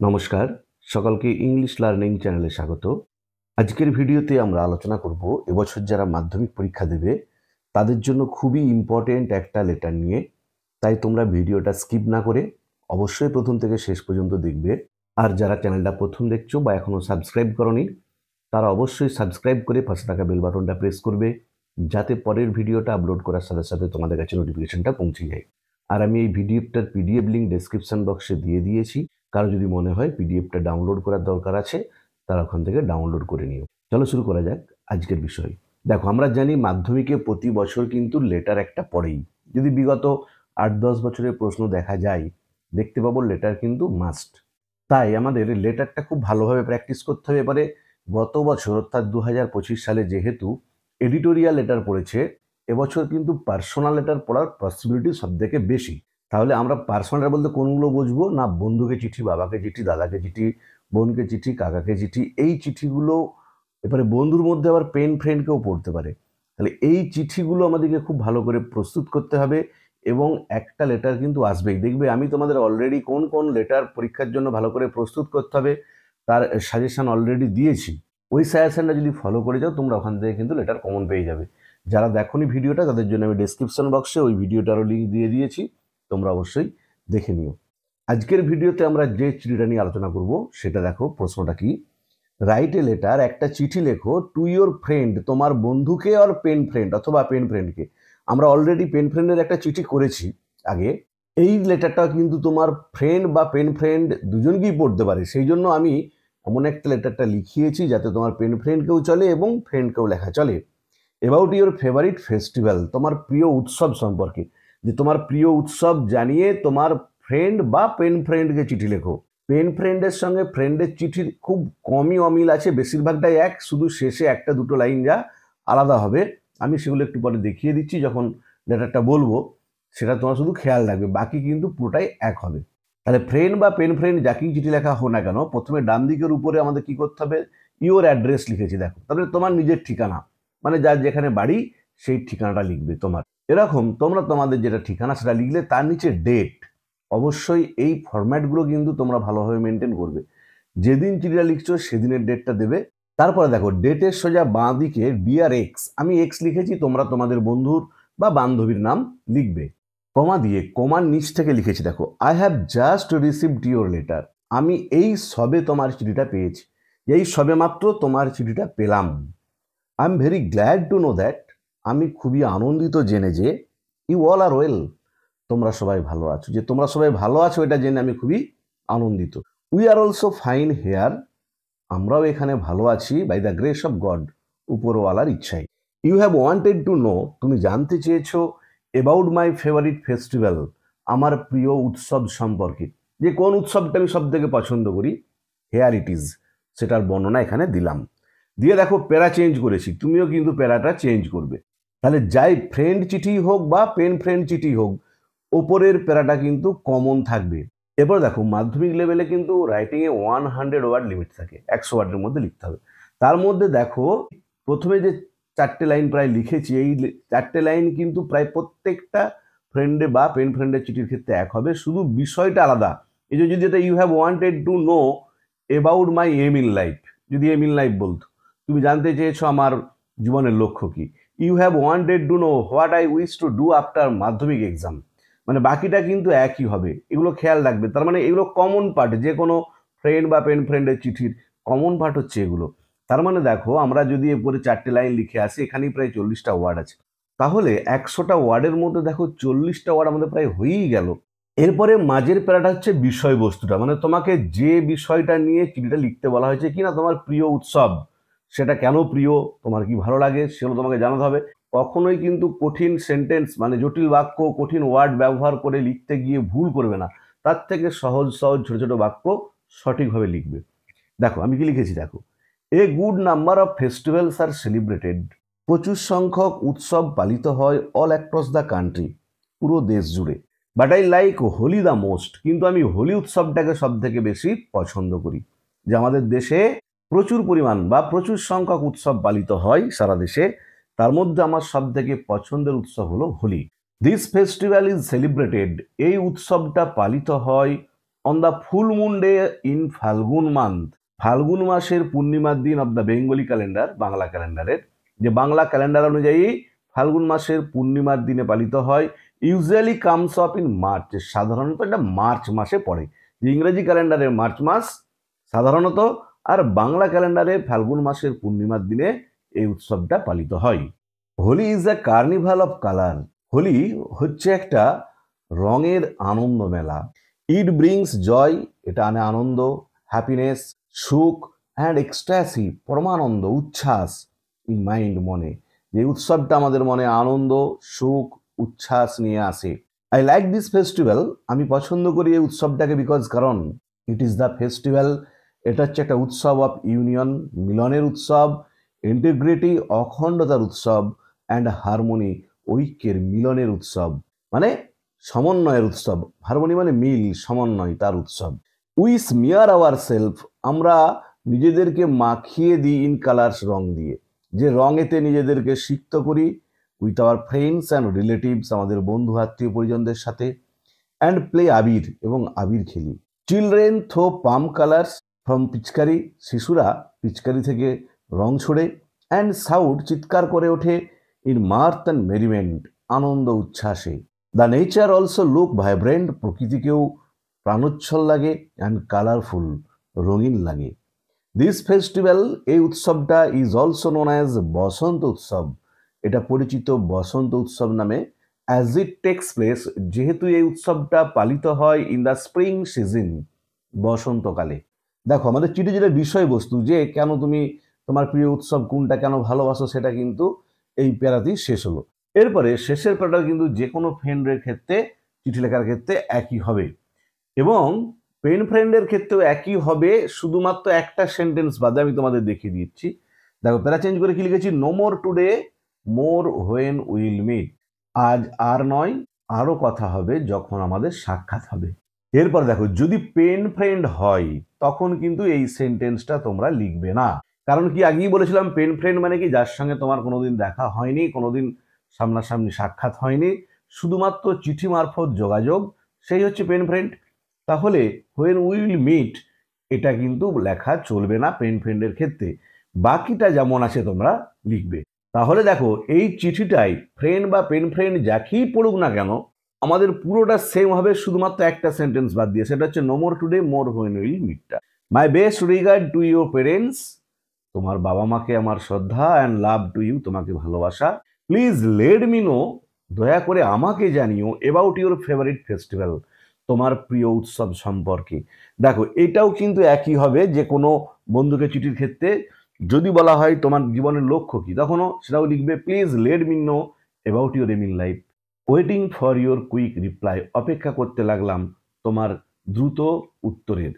নমস্কার, সকলকে English learning চ্যানেলে স্বাগত। আজকের ভিডিওতে আমরা আলোচনা করব এবছর যারা মাধ্যমিক পরীক্ষা দেবে তাদের জন্য খুবই ইম্পর্টেন্ট একটা লেটার নিয়ে। তাই তোমরা ভিডিওটা স্কিপ না করে অবশ্যই প্রথম থেকে শেষ পর্যন্ত দেখবে। আর যারা চ্যানেলটা প্রথম দেখছো বা এখনও সাবস্ক্রাইব করনি তারা অবশ্যই সাবস্ক্রাইব করে পাশে থাকা বেল বাটনটা প্রেস করবে, যাতে পরের ভিডিওটা আপলোড করার সাথে সাথে তোমাদের কাছে নোটিফিকেশনটা পৌঁছে যায়। আর আমি এই ভিডিওটার পিডিএফ লিঙ্ক ডেসক্রিপশন বক্সে দিয়ে দিয়েছি। কারো যদি মনে হয় পিডিএফটা ডাউনলোড করার দরকার আছে তারা ওখান থেকে ডাউনলোড করে নিও। চলো শুরু করা যাক আজকের বিষয়। দেখো, আমরা জানি মাধ্যমিকে প্রতি বছর কিন্তু লেটার একটা পড়েই। যদি বিগত 8-10 বছরের প্রশ্ন দেখা যায়, দেখতে পাবো লেটার কিন্তু মাস্ট। তাই আমাদের লেটারটা খুব ভালোভাবে প্র্যাকটিস করতে হবে। এবারে গত বছর অর্থাৎ 2025 সালে যেহেতু এডিটোরিয়াল লেটার পড়েছে, এবছর কিন্তু পার্সোনাল লেটার পড়ার পসিবিলিটি সব থেকে বেশি। তাহলে আমরা পার্সোনাল বলতে কোনগুলো বুঝবো না? বন্ধুকে চিঠি, বাবাকে চিঠি, দাদাকে চিঠি, বোনকে চিঠি, কাকাকে চিঠি, এই চিঠিগুলো। এবারে বন্ধুর মধ্যে আবার পেন ফ্রেন্ডকেও পড়তে পারে। তাহলে এই চিঠিগুলো আমাদেরকে খুব ভালো করে প্রস্তুত করতে হবে এবং একটা লেটার কিন্তু আসবেই। দেখবে আমি তোমাদের অলরেডি কোন কোন লেটার পরীক্ষার জন্য ভালো করে প্রস্তুত করতে হবে তার সাজেশন অলরেডি দিয়েছি। ওই সাজেশনটা যদি ফলো করে যাও তোমরা ওখান থেকে কিন্তু লেটার কমন পেয়ে যাবে। যারা দেখোনি ভিডিওটা তাদের জন্য আমি ডেসক্রিপশন বক্সে ওই ভিডিওটারও লিঙ্ক দিয়ে দিয়েছি, তোমরা অবশ্যই দেখে নিও। আজকের ভিডিওতে আমরা যে চিঠিটা নিয়ে আলোচনা করব সেটা দেখো। প্রশ্নটা কি? রাইট এ লেটার, একটা চিঠি লেখো টু ইয়োর ফ্রেন্ড, তোমার বন্ধুকে, আর পেন ফ্রেন্ড অথবা পেন ফ্রেন্ডকে। আমরা অলরেডি পেন ফ্রেন্ডের একটা চিঠি করেছি আগে। এই লেটারটা কিন্তু তোমার ফ্রেন্ড বা পেন ফ্রেন্ড দুজনকেই পড়তে পারে, সেই জন্য আমি এমন একটা লেটারটা লিখিয়েছি যাতে তোমার পেন ফ্রেন্ডকেও চলে এবং ফ্রেন্ডকেও লেখা চলে। অ্যাবাউট ইয়োর ফেভারিট ফেস্টিভ্যাল, তোমার প্রিয় উৎসব সম্পর্কে, যে তোমার প্রিয় উৎসব জানিয়ে তোমার ফ্রেন্ড বা পেন ফ্রেন্ডকে চিঠি লেখো। পেন ফ্রেন্ডের সঙ্গে ফ্রেন্ডের চিঠির খুব কমই অমিল আছে, বেশিরভাগটাই এক, শুধু শেষে একটা দুটো লাইন যা আলাদা হবে। আমি সেগুলো একটু পরে দেখিয়ে দিচ্ছি যখন লেটারটা বলবো, সেটা তোমার শুধু খেয়াল রাখবে, বাকি কিন্তু পুরোটাই এক হবে। তাহলে ফ্রেন্ড বা পেন ফ্রেন্ড যাকেই চিঠি লেখা হোক না কেন, প্রথমে ডান দিকের উপরে আমাদের কি করতে হবে? ইওর অ্যাড্রেস লিখেছি, দেখো, তাহলে তোমার নিজের ঠিকানা, মানে যার যেখানে বাড়ি সেই ঠিকানাটা লিখবে তোমার। এরকম তোমরা তোমাদের যেটা ঠিকানা সেটা লিখলে তার নিচে ডেট। অবশ্যই এই ফরম্যাটগুলো কিন্তু তোমরা ভালোভাবে মেনটেন করবে। যেদিন চিঠিটা লিখছো সেদিনের ডেটটা দেবে। তারপরে দেখো ডেটের সোজা বাঁ দিকে ডিয়ার এক্স, আমি এক্স লিখেছি, তোমরা তোমাদের বন্ধুর বা বান্ধবীর নাম লিখবে। কমা দিয়ে কমার নিচ থেকে লিখেছি, দেখো, I have just received your letter, আমি এই সবে তোমার চিঠিটা পেয়েছি, এই সবে মাত্র তোমার চিঠিটা পেলাম। I am very glad to know that, আমি খুবই আনন্দিত জেনে যে, ইউ অল আর ওয়েল, তোমরা সবাই ভালো আছো, যে তোমরা সবাই ভালো আছো এটা জেনে আমি খুবই আনন্দিত। We are also fine here, আমরাও এখানে ভালো আছি, by the grace of God, উপরওয়ালার ইচ্ছায়। You have wanted to know, তুমি জানতে চেয়েছো, অ্যাবাউট মাই ফেভারিট ফেস্টিভ্যাল, আমার প্রিয় উৎসব সম্পর্কে, যে কোন উৎসবটা আমি সব থেকে পছন্দ করি। হেয়ার ইট ইজ, সেটার বর্ণনা এখানে দিলাম। দিয়ে দেখো প্যারা চেঞ্জ করেছি, তুমিও কিন্তু প্যারাটা চেঞ্জ করবে। তাহলে যাই ফ্রেন্ড চিঠি হোক বা পেন ফ্রেন্ড চিঠি হোক, ওপরের প্যারাটা কিন্তু কমন থাকবে। এরপর দেখো মাধ্যমিক লেভেলে কিন্তু রাইটিংয়ে 100 ওয়ার্ড লিমিট থাকে, 100 ওয়ার্ডের মধ্যে লিখতে হবে। তার মধ্যে দেখো প্রথমে যে 4টে লাইন প্রায় লিখেছি, এই 4টে লাইন কিন্তু প্রায় প্রত্যেকটা ফ্রেন্ডে বা পেন ফ্রেন্ডের চিঠির ক্ষেত্রে এক হবে, শুধু বিষয়টা আলাদা। এই যে যদি এটা you have wanted to know about my aim in life, যদি এম ইন লাইফ বলতো, তুমি জানতে চেয়েছো আমার জীবনের লক্ষ্য কি। You have wanted to know what I wish to do after Madhyamik exam, মানে বাকিটা কিন্তু একই হবে, এগুলো খেয়াল রাখবে। তার মানে এগুলো কমন পার্ট, যে কোনো ফ্রেন্ড বা পেন ফ্রেন্ডের চিঠির কমন পার্ট হচ্ছে এগুলো। তার মানে দেখো আমরা যদি এরপরে 4টে লাইন লিখে আসি, এখানেই প্রায় 40টা ওয়ার্ড আছে, তাহলে 100টা ওয়ার্ডের মধ্যে দেখো 40টা ওয়ার্ড আমাদের প্রায় হয়েই গেল। এরপরে মাঝের প্যারাটা হচ্ছে বিষয়বস্তুটা, মানে তোমাকে যে বিষয়টা নিয়ে চিঠিটা লিখতে বলা হয়েছে, কিনা তোমার প্রিয় উৎসব, সেটা কেন প্রিয়, তোমার কি ভালো লাগে সেগুলো তোমাকে জানাতে হবে। কখনোই কিন্তু কঠিন সেন্টেন্স মানে জটিল বাক্য, কঠিন ওয়ার্ড ব্যবহার করে লিখতে গিয়ে ভুল করবে না, তার থেকে সহজ সহজ ছোট ছোট বাক্য সঠিকভাবে লিখবে। দেখো আমি কি লিখেছি, দেখো, a good number of festivals are celebrated, প্রচুর সংখ্যক উৎসব পালিত হয় অল অ্যাক্রস দ্য কান্ট্রি, পুরো দেশ জুড়ে। But I like Holi the most, কিন্তু আমি হোলি উৎসবটাকে সব থেকে বেশি পছন্দ করি। যে আমাদের দেশে প্রচুর পরিমাণ বা প্রচুর সংখ্যক উৎসব পালিত হয় সারা দেশে, তার মধ্যে আমার সব থেকে পছন্দের উৎসব হলো Holi. This festival is celebrated, এই উৎসবটা পালিত হয় on the full moon day in Phalgun month, Phalgun মাসের পূর্ণিমার দিন of the Bengali calendar, Bangla ক্যালেন্ডারের, যে বাংলা ক্যালেন্ডার অনুযায়ী ফাল্গুন মাসের পূর্ণিমার দিনে পালিত হয়। Usually comes off in March, সাধারণত এটা মার্চ মাসে পড়ে। ইংরেজি ক্যালেন্ডারে মার্চ মাস সাধারণত, আর বাংলা ক্যালেন্ডারে ফাল্গুন মাসের পূর্ণিমার দিনে এই উৎসবটা পালিত হয়। Holi is a carnival of colour, হোলি হচ্ছে একটা রঙের আনন্দ মেলা। ইট ব্রিংস জয়, এটা আনে আনন্দ, হ্যাপিনেস, সুখ, অ্যান্ড এক্সট্যাসি, পরমানন্দ, উচ্ছ্বাস, ইন মাইন্ড, মনে। যে উৎসবটা আমাদের মনে আনন্দ, সুখ, উচ্ছ্বাস নিয়ে আসে। আই লাইক দিস ফেস্টিভ্যাল, আমি পছন্দ করি এই উৎসবটাকে, বিকজ কারণ ইট ইজ দ্য ফেস্টিভ্যাল, এটা হচ্ছে একটা উৎসব অফ ইউনিয়ন, মিলনের উৎসব, ইন্টিগ্রিটি, অখণ্ডতার উৎসব, অ্যান্ড হারমোনি, ঐক্যের, মিলনের উৎসব, মানে সমন্বয়ের উৎসব। হারমোনি মানে মিল, সমন্বয়, তার উৎসব। উই স্মিয়ার আওয়ার সেলফ, আমরা নিজেদেরকে মাখিয়ে দিই ইন কালার্স, রং দিয়ে, যে রঙেতে নিজেদেরকে সিক্ত করি, with our friends and relatives, আমাদের বন্ধু আত্মীয় পরিজনদের সাথে, অ্যান্ড প্লে আবির, এবং আবির খেলি। Children throw pump colours from pichkari, শিশুরা পিচকারি থেকে রং ছড়ে, অ্যান্ড সাউট, চিৎকার করে ওঠে, ইন মার্থ অ্যান্ড মেরিমেন্ট, আনন্দ উচ্ছ্বাসে। The nature also look vibrant, প্রকৃতিকেও প্রাণোচ্ছল লাগে, অ্যান্ড কালারফুল, রঙিন লাগে। দিস ফেস্টিভ্যাল, এই উৎসবটা, is also known as Basanta Utsav, এটা পরিচিত বসন্ত উৎসব নামে। অ্যাজ ইট টেক্স প্লেস, যেহেতু এই উৎসবটা পালিত হয় ইন দ্য স্প্রিং সিজন, বসন্তকালে। দেখো আমাদের চিঠি যেটা বিষয়বস্তু, যে কেন তুমি তোমার প্রিয় উৎসব কোনটা, কেন ভালোবাসো, সেটা কিন্তু এই প্যারাতেই শেষ হলো। এরপরে শেষের প্যারাটা কিন্তু যে কোনো ফ্রেন্ডের ক্ষেত্রে, চিঠি লেখার ক্ষেত্রে একই হবে, এবং পেন ফ্রেন্ডের ক্ষেত্রেও একই হবে, শুধুমাত্র একটা সেন্টেন্স বাদে আমি তোমাদের দেখিয়ে দিচ্ছি। দেখো প্যারা চেঞ্জ করে কি লিখেছি, no more today, more when will meet, আজ আর নয়, আরও কথা হবে যখন আমাদের সাক্ষাৎ হবে। এরপর দেখো যদি পেন ফ্রেন্ড হয় তখন কিন্তু এই সেন্টেন্সটা তোমরা লিখবে না, কারণ কি আগেই বলেছিলাম পেন ফ্রেন্ড মানে কি, যার সঙ্গে তোমার কোনোদিন দেখা হয়নি, কোনোদিন সামনাসামনি সাক্ষাৎ হয়নি, শুধুমাত্র চিঠি মারফত যোগাযোগ, সেই হচ্ছে পেন ফ্রেন্ড। তাহলে হোয়েন উইল মিট এটা কিন্তু লেখা চলবে না পেন ফ্রেন্ডের ক্ষেত্রে, বাকিটা যেমন আছে তোমরা লিখবে। তাহলে দেখো এই চিঠিটাই ফ্রেন্ড বা পেন ফ্রেন্ড যাকেই পড়ুক না কেন, আমাদের পুরোটা সেম হবে, শুধুমাত্র একটা সেন্টেন্স বাদ দিয়ে, সেটা হচ্ছে no more today, more when will মিটটা। My best regard to your parents, তোমার বাবা মাকে আমার শ্রদ্ধা, অ্যান্ড লাভ টু ইউ, তোমাকে ভালোবাসা। প্লিজ লেট মি নো, দয়া করে আমাকে জানিও, অ্যাবাউট ইউর ফেভারিট ফেস্টিভ্যাল, তোমার প্রিয় উৎসব সম্পর্কে। দেখো এটাও কিন্তু একই হবে, যে কোনো বন্ধুকে চিঠির ক্ষেত্রে যদি বলা হয় তোমার জীবনের লক্ষ্য কি, তখনও সেটাও লিখবে please let me know about your aim in life, waiting for your quick reply, অপেক্ষা করতে লাগলাম তোমার দ্রুত উত্তরের।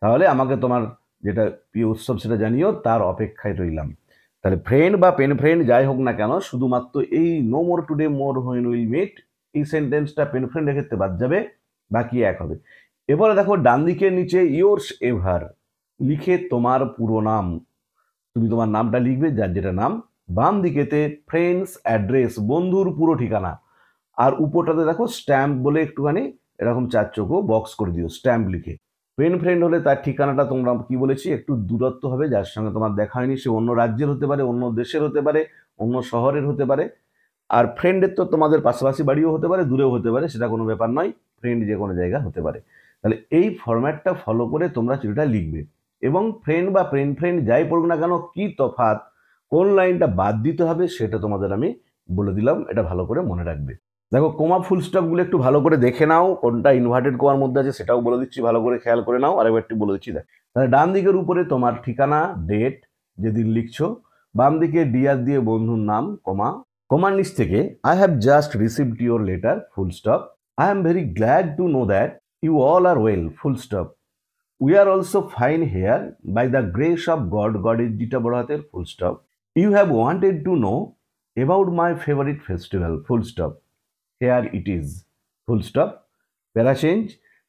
তাহলে আমাকে তোমার যেটা প্রিয় উৎসব সেটা জানিও, তার অপেক্ষায় রইলাম। তাহলে ফ্রেন্ড বা পেন ফ্রেন্ড যাই হোক না কেন, শুধুমাত্র এই no more today, more when will meet, এই সেন্টেন্সটা পেন ফ্রেন্ডের ক্ষেত্রে বাদ যাবে, বাকি এক হবে। এবারে দেখো ডান দিকের নিচে ইয়োর্স এভার লিখে তোমার পুরো নাম, তুমি তোমার নামটা লিখবে, যার যেটা নাম। বাম দিকেতে ফ্রেন্ডস অ্যাড্রেস, বন্ধুর পুরো ঠিকানা, আর উপরটাতে দেখো স্ট্যাম্প বলে একটুখানি এরকম চার চোখো বক্স করে দিও স্ট্যাম্প লিখে। পেন ফ্রেন্ড হলে তার ঠিকানাটা তোমরা কি বলেছি, একটু দূরত্ব হবে, যার সঙ্গে তোমার দেখা হয়নি, সে অন্য রাজ্যের হতে পারে, অন্য দেশের হতে পারে, অন্য শহরের হতে পারে। আর ফ্রেন্ডের তো তোমাদের পাশাপাশি বাড়িও হতে পারে, দূরেও হতে পারে, সেটা কোনো ব্যাপার নয়, ফ্রেন্ড যে কোনো জায়গা হতে পারে। তাহলে এই ফরম্যাটটা ফলো করে তোমরা চিঠিটা লিখবে, এবং ফ্রেন্ড বা পেন ফ্রেন্ড যাই পড়ুক না কেন, কি তফাৎ, কোন লাইনটা বাদ দিতে হবে সেটা তোমাদের আমি বলে দিলাম, এটা ভালো করে মনে রাখবে। দেখো কোমা ফুল স্টপগুলো একটু ভালো করে দেখে নাও, কোনটা ইনভার্টেড কোমার মধ্যে আছে সেটাও বলে দিচ্ছি, ভালো করে খেয়াল করে নাও, আরেকবার একটু বলে দিচ্ছি। দেখ তাহলে ডান দিকের উপরে তোমার ঠিকানা, ডেট, যেদিন লিখছো, বাম দিকে ডিয়ার দিয়ে বন্ধুর নাম, কমা, কমার নিচ থেকে I have just received your letter, full stop, I am very glad to know that you all are well, full stop, we are also fine here by the grace of God, God is জিটা বড় হাতের, full stop, you have wanted to know about my favourite festival, full stop, here it is, full stop. Para change.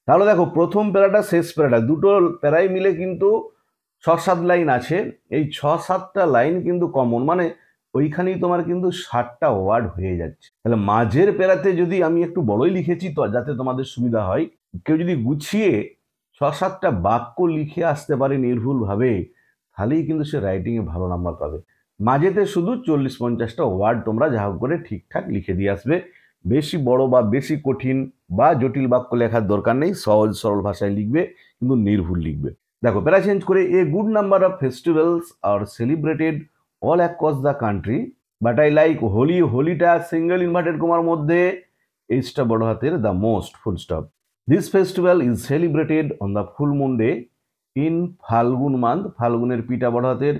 তাহলে দেখো প্রথম প্যারাটা শেষ প্যারাটা, দুটো প্যারাই মিলে কিন্তু 6-7 লাইন আছে, এই 6-7টা লাইন কিন্তু কমন, মানে ওইখানেই তোমার কিন্তু 60টা ওয়ার্ড হয়ে যাচ্ছে। তাহলে মাঝের প্যারাতে যদি আমি একটু বড়ই লিখেছি তো যাতে তোমাদের সুবিধা হয়, কেউ যদি গুছিয়ে 6-7টা বাক্য লিখে আসতে পারে নির্ভুলভাবে, তাহলেই কিন্তু সে রাইটিংয়ে ভালো নাম্বার পাবে। মাঝেতে শুধু 40-50টা ওয়ার্ড তোমরা যা হোক করে ঠিকঠাক লিখে দিয়ে আসবে। বেশি বড় বা বেশি কঠিন বা জটিল বাক্য লেখার দরকার নেই, সহজ সরল ভাষায় লিখবে, কিন্তু নির্ভুল লিখবে। দেখো প্যারা চেঞ্জ করে, a good number of festivals are celebrated all across the country, but I like Holi, হোলিটা সিঙ্গেল ইনভার্টেড কমার মধ্যে এইচটা বড় হাতের, the most, full stop. This festival is celebrated on the full moon day in Phalgun month, ফাল্গুনের পিটা বড় হাতের,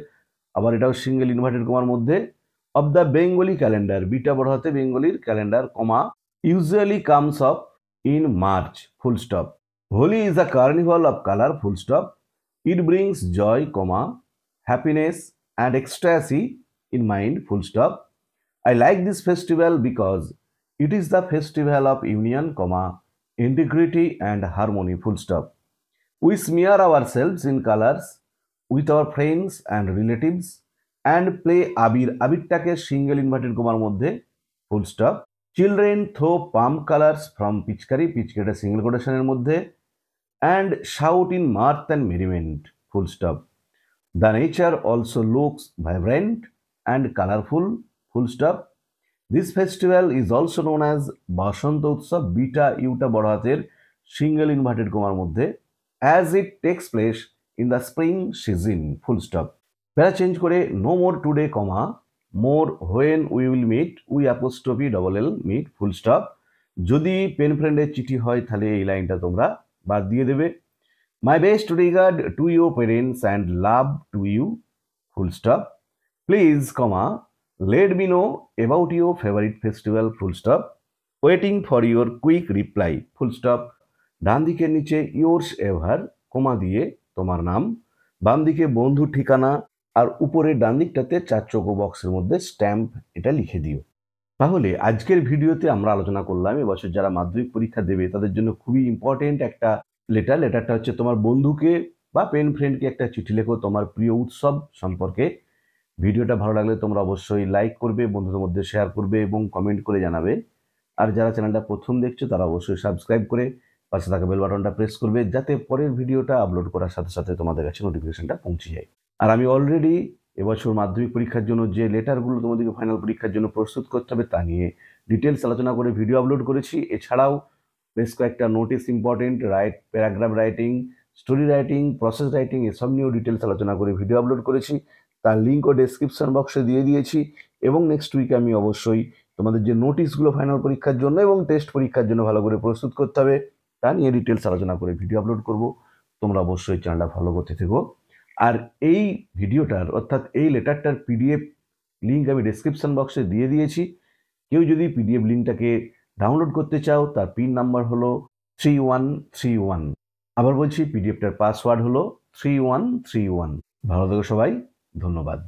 আবার এটাও সিঙ্গেল ইনভার্টেড কমার মধ্যে, অফ দ্য বেঙ্গলি ক্যালেন্ডার, বিটা বড় হাতে বেঙ্গলির calendar, comma, usually comes off in March, full stop. Holi is a carnival of colour, full stop. It brings joy, comma, happiness and ecstasy in mind, full stop. I like this festival because it is the festival of union, comma, integrity and harmony, full stop. We smear ourselves in colors with our friends and relatives and play abir, abirটাকে single inverted কমার মধ্যে, full stop. Children throw pump colours from pichkari, পিচকারিটা সিঙ্গেল কোটেশনের মধ্যে, and shout in mirth and merriment, full stop. The nature also looks vibrant and colorful, full stop. This festival is also known as Bashanta Utsav, beta iuta বড় হাতের single inverted কমার মধ্যে, as it takes place in the spring season, full stop. প্যারা change করে, no more today, comma, more when we will meet, we apostrophe double L meet, full stop. যদি pen ফ্রেন্ডের চিঠি হয় তাহলে এই লাইনটা তোমরা বাদ দিয়ে দেবে। My best regard to your parents and love to you, full stop. Please, comma, let me know about your favorite festival, full stop. Waiting for your quick reply, full stop. ডান দিকের নিচে yours ever, কমা দিয়ে তোমার নাম, বাম দিকে বন্ধুর ঠিকানা, আর উপরে ডান দিকটাতে 4 চৌকো বক্সের মধ্যে স্ট্যাম্প, এটা লিখে দিও। তাহলে আজকের ভিডিওতে আমরা আলোচনা করলাম এবছর যারা মাধ্যমিক পরীক্ষা দেবে তাদের জন্য খুবই ইম্পর্টেন্ট একটা লেটারটা হচ্ছে তোমার বন্ধুকে বা পেন ফ্রেন্ডকে একটা চিঠি লেখো তোমার প্রিয় উৎসব সম্পর্কে। ভিডিওটা ভালো লাগলে তোমরা অবশ্যই লাইক করবে, বন্ধুদের মধ্যে শেয়ার করবে এবং কমেন্ট করে জানাবে। আর যারা চ্যানেলটা প্রথম দেখছো তারা অবশ্যই সাবস্ক্রাইব করে পাশে থাকা বেল বাটনটা প্রেস করবে, যাতে পরের ভিডিওটা আপলোড করার সাথে সাথে তোমাদের কাছে নোটিফিকেশনটা পৌঁছে যায়। আর আমি অলরেডি এবছর মাধ্যমিক পরীক্ষার জন্য যে লেটারগুলো তোমাদেরকে ফাইনাল পরীক্ষার জন্য প্রস্তুত করতে হবে তা নিয়ে ডিটেলস আলোচনা করে ভিডিও আপলোড করেছি। এছাড়াও বেশ কয়েকটা notice important, paragraph writing, story writing, process writing, এসব নিয়েও ডিটেলস আলোচনা করে ভিডিও আপলোড করেছি। তার লিঙ্কও ডেসক্রিপশন বক্সে দিয়ে দিয়েছি। এবং নেক্সট উইকে আমি অবশ্যই তোমাদের যে নোটিশগুলো ফাইনাল পরীক্ষার জন্য এবং টেস্ট পরীক্ষার জন্য ভালো করে প্রস্তুত করতে হবে তা নিয়ে ডিটেলস আলোচনা করে ভিডিও আপলোড করব। তোমরা অবশ্যই চ্যানেলটা ফলো করতে থেকো। আর এই ভিডিওটার অর্থাৎ এই লেটারটার পিডিএফ লিঙ্ক আমি ডেসক্রিপশন বক্সে দিয়ে দিয়েছি। কেউ যদি পিডিএফ লিঙ্কটাকে ডাউনলোড করতে চাও তার পিন নাম্বার হলো 3131। আবার বলছি, পিডিএফটার পাসওয়ার্ড হলো 3131। ভালো থেকো সবাই, ধন্যবাদ।